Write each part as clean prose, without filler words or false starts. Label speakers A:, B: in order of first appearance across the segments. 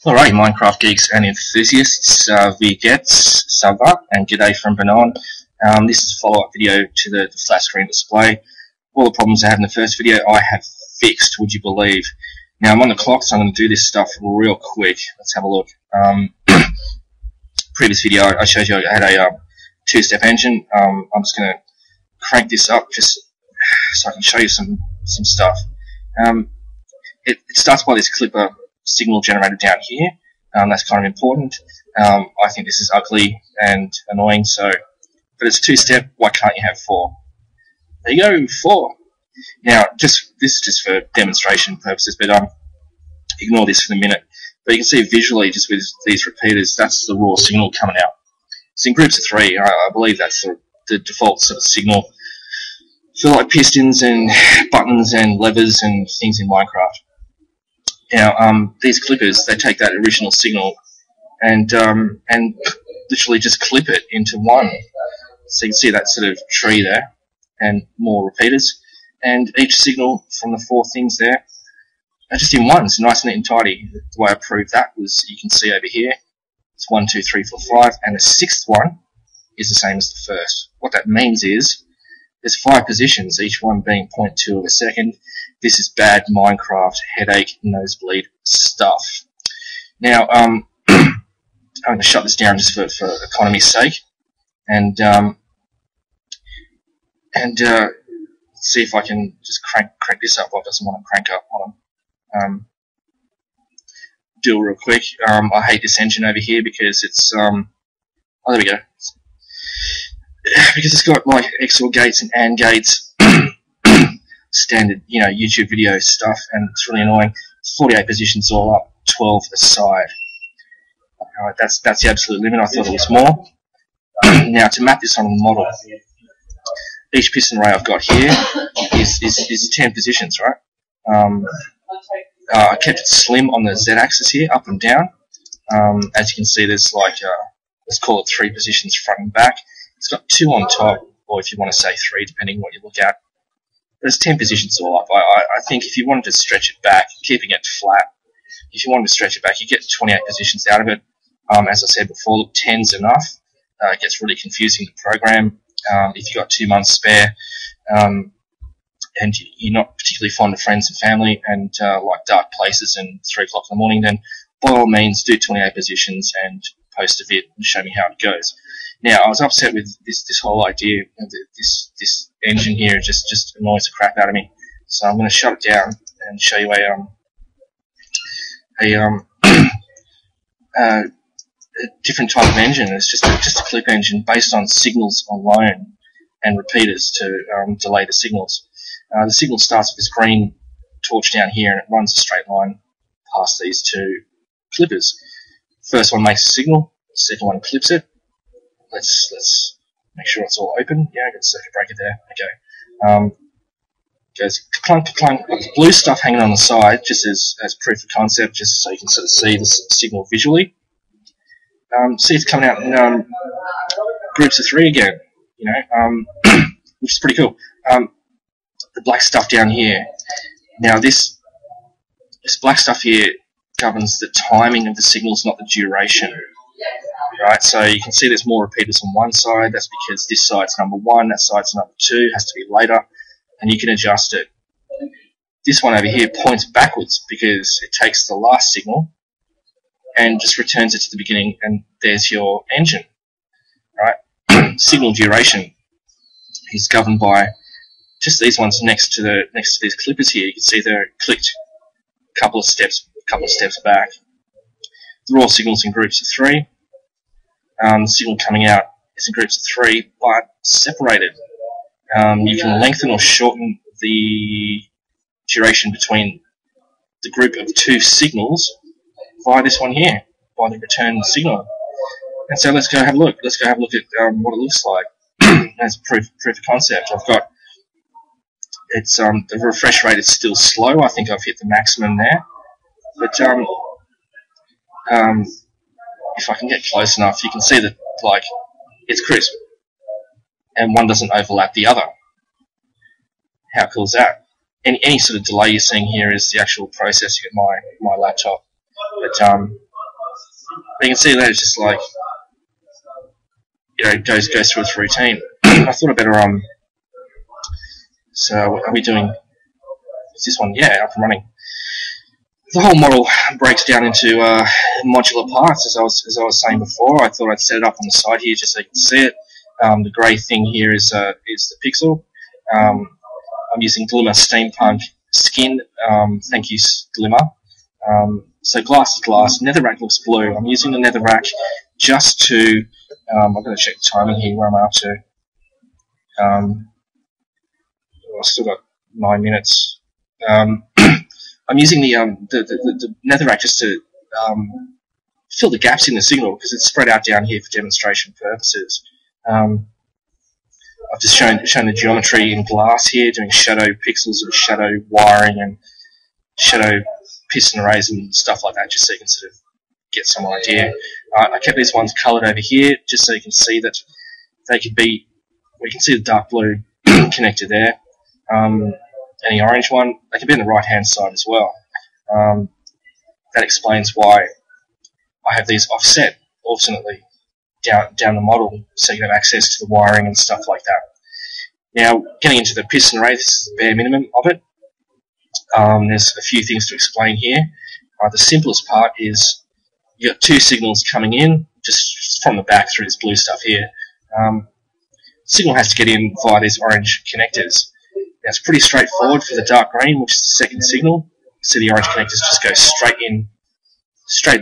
A: Alright, Minecraft geeks and enthusiasts, Vigets, Sava, and G'day from Banon. This is a follow-up video to the flat screen display. All the problems I had in the first video I have fixed, would you believe? Now I'm on the clock, so I'm going to do this stuff real quick. Let's have a look. Previous video I showed you I had a two-step engine. I'm just going to crank this up just so I can show you some stuff. It starts by this clipper signal generated down here. That's kind of important. I think this is ugly and annoying, but it's two-step. Why can't you have four? There you go, four. Now, this is just for demonstration purposes, but ignore this for the minute. But you can see visually, just with these repeaters, that's the raw signal coming out. It's in groups of three. I believe that's the default sort of signal for like pistons and buttons and levers and things in Minecraft. Now, these clippers, they take that original signal and literally just clip it into one. So you can see that sort of tree there, and more repeaters. And each signal from the four things there are just in one. It's nice, neat, and tidy. The way I proved that was, you can see over here, it's 1, 2, 3, 4, 5, and the sixth one is the same as the first. What that means is, there's 5 positions, each one being 0.2 of a second. This is bad Minecraft headache nosebleed stuff. Now, I'm going to shut this down just for economy's sake, and see if I can just crank this up. Well, it doesn't want to crank up. Hold on. Do it real quick. I hate this engine over here because it's oh, there we go. Because it's got like XOR gates and AND gates, standard, YouTube video stuff, and it's really annoying. 48 positions all up, 12 aside. Alright, that's the absolute limit. I thought it was more. Now, to map this on the model, each piston array I've got here is 10 positions, right? I kept it slim on the Z-axis here, up and down. As you can see, there's like, let's call it 3 positions front and back. It's got 2 on top, or if you want to say 3, depending on what you look at. There's 10 positions all up. I think if you wanted to stretch it back, keeping it flat, if you wanted to stretch it back, you get 28 positions out of it. As I said before, look, 10's enough. It gets really confusing to program. If you've got 2 months spare, and you're not particularly fond of friends and family, and like dark places and 3 o'clock in the morning, then by all means do 28 positions and post a vid and show me how it goes. Now, I was upset with this whole idea of this engine here. It just annoys the crap out of me. So I'm going to shut it down and show you a different type of engine. It's just a clip engine based on signals alone and repeaters to delay the signals. The signal starts with this green torch down here, and it runs a straight line past these 2 clippers. First one makes a signal, the second one clips it. Let's make sure it's all open. Yeah, I got a circuit breaker there. Okay. Goes clunk, clunk. Got the blue stuff hanging on the side, just as proof of concept, just so you can sort of see the signal visually. See, it's coming out in groups of 3 again. Which is pretty cool. The black stuff down here. Now, this black stuff here governs the timing of the signals, not the duration. Right, so you can see there's more repeaters on one side. That's because this side's number 1, that side's number 2, has to be later, and you can adjust it. This one over here points backwards because it takes the last signal and just returns it to the beginning, and there's your engine. Right, signal duration is governed by just these ones next to these clippers here. You can see they're clicked a couple of steps back. The raw signal's in groups of 3. The signal coming out is in groups of 3, but separated. You can lengthen or shorten the duration between the group of 2 signals via this one here, by the return signal. And so let's go have a look. Let's go have a look at what it looks like as proof of concept. I've got the refresh rate is still slow. I think I've hit the maximum there, but if I can get close enough, you can see that, like, it's crisp, and one doesn't overlap the other. How cool is that? Any sort of delay you're seeing here is the actual processing of my laptop. But you can see that it's just like, you know, goes through its routine. I thought I better so are we doing? Is this one? Yeah, up and running. The whole model breaks down into modular parts, as I was saying before. I thought I'd set it up on the side here just so you can see it. The grey thing here is the pixel. I'm using Glimmer Steampunk Skin. Thank you, Glimmer. So glass is glass. Netherrack looks blue. I'm using the Netherrack just to. I've got to check the timing here. Where am I up to? I've still got 9 minutes. I'm using the Netherrack just to fill the gaps in the signal because it's spread out down here for demonstration purposes. I've just shown the geometry in glass here, doing shadow pixels of shadow wiring and shadow piston arrays and stuff like that, just so you can sort of get some idea. I kept these ones coloured over here just so you can see that they could be. We can see the dark blue connector there. And the orange one, they can be on the right-hand side as well. That explains why I have these offset alternately down the model, so you can have access to the wiring and stuff like that. Now, getting into the piston array, this is the bare minimum of it. There's a few things to explain here. The simplest part is you've got two signals coming in, just from the back through this blue stuff here. Signal has to get in via these orange connectors. Now, it's pretty straightforward for the dark green, which is the second signal. So the orange connectors just go straight in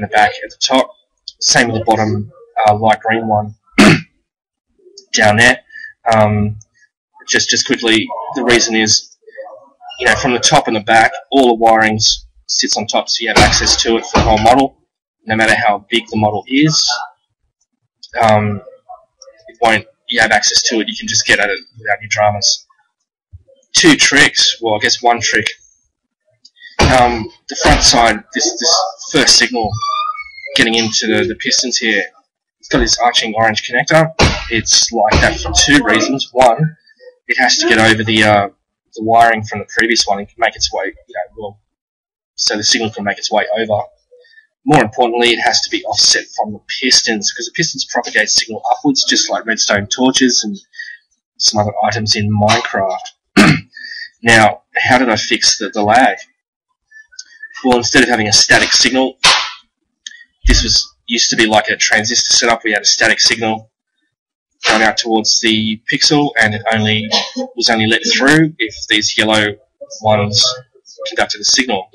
A: the back at the top. Same with the bottom light green one down there. Just quickly, the reason is, you know, from the top and the back, all the wiring sits on top, so you have access to it for the whole model. No matter how big the model is, you have access to it. You can just get at it without any dramas. Two tricks. Well, I guess one trick. The front side, this first signal getting into the pistons here, it's got this arching orange connector. It's like that for two reasons. One, it has to get over the wiring from the previous one and can make its way, so the signal can make its way over. More importantly, it has to be offset from the pistons, because the pistons propagate signal upwards, just like redstone torches and some other items in Minecraft. Now, how did I fix the lag? Well, instead of having a static signal, this used to be like a transistor setup. We had a static signal going out towards the pixel, and it was only let through if these yellow ones conducted a signal.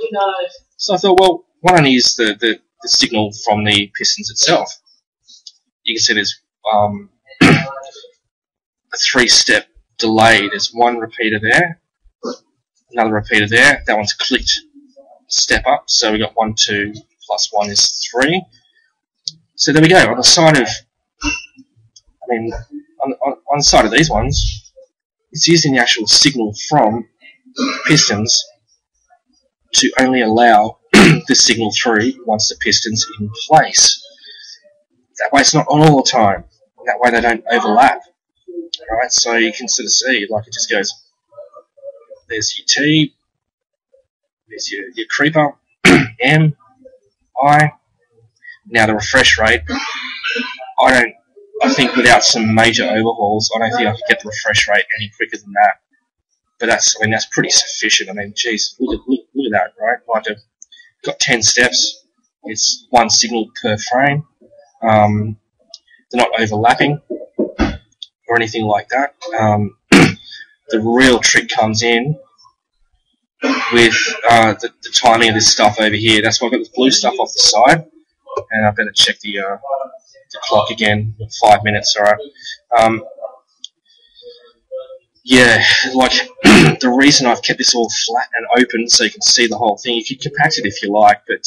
A: So I thought, well, why don't I use the signal from the pistons itself? You can see there's a three-step delay. There's one repeater there, another repeater there. That one's clicked step up, so we got 1, 2 plus 1 is 3. So there we go. On the side of, on the side of these ones, it's using the actual signal from pistons to only allow the signal through once the piston's in place. That way it's not on all the time. That way they don't overlap. Alright, so you can sort of see, like it just goes, there's your T, there's your creeper, M, I. Now the refresh rate, I think without some major overhauls, I don't think I could get the refresh rate any quicker than that. But that's pretty sufficient. Geez, look at that, right? Like got 10 steps. It's one signal per frame. They're not overlapping or anything like that. The real trick comes in with the timing of this stuff over here. That's why I've got the blue stuff off the side, and I better check the clock again. 5 minutes, alright. Yeah, like the reason I've kept this all flat and open so you can see the whole thing. You can compact it if you like, but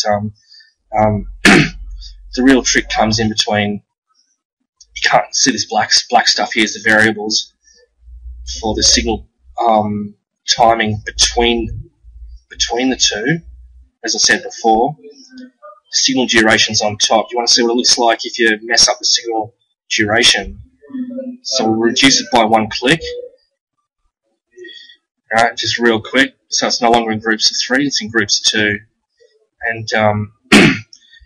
A: the real trick comes in between. You can't see this black stuff here is the variables for the signal timing between the two. As I said before, signal duration's on top. You want to see what it looks like if you mess up the signal duration. So we'll reduce it by 1 click. Alright, just real quick. So it's no longer in groups of 3, it's in groups of 2. And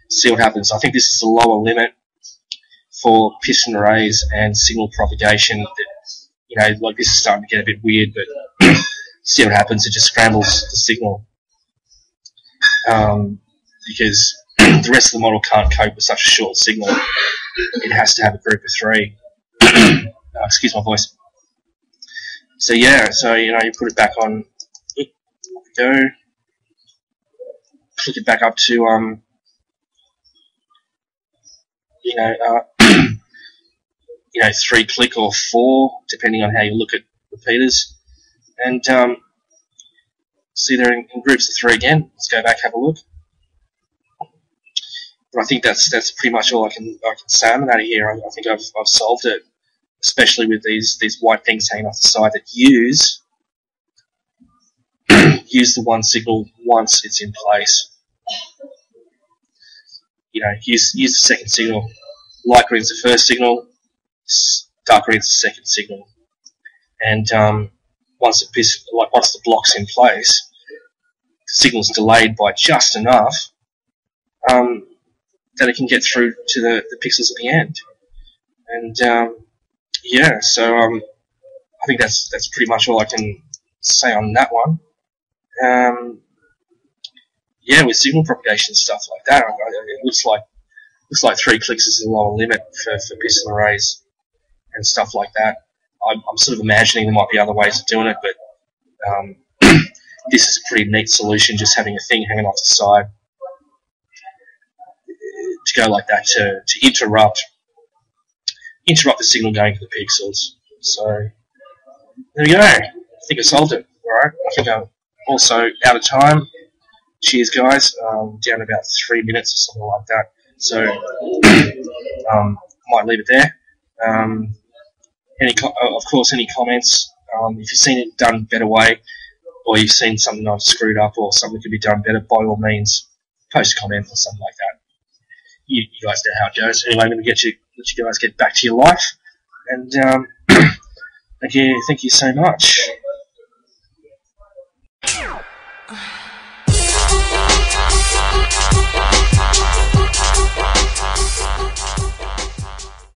A: see what happens. I think this is the lower limit for piston arrays and signal propagation. That, like this is starting to get a bit weird, but see what happens. It just scrambles the signal because the rest of the model can't cope with such a short signal. It has to have a group of 3. Excuse my voice. So yeah, you put it back on. Go. Click it back up to 3 click or 4, depending on how you look at repeaters, and see they're in groups of 3 again. Let's go back, have a look. But I think that's pretty much all I can say on that here. I think I've solved it, especially with these white things hanging off the side that use the one signal once it's in place. Use the second signal. Light green's the first signal, dark green's the second signal, and once the block's in place, the signal's delayed by just enough that it can get through to the pixels at the end. And yeah, so I think that's pretty much all I can say on that one. Yeah, with signal propagation and stuff like that, it looks like 3 clicks is the lower limit for piston arrays and stuff like that. I'm sort of imagining there might be other ways of doing it, but this is a pretty neat solution, just having a thing hanging off the side to go like that to interrupt the signal going to the pixels. So there we go. I think I solved it. Alright, I think I'm also out of time. Cheers, guys. Down about 3 minutes or something like that. So might leave it there. Of course, any comments? If you've seen it done a better way, or you've seen something I've screwed up, or something could be done better, by all means, post a comment or something like that. You guys know how it goes. Anyway, I'm going to let you guys get back to your life, and thank you so much.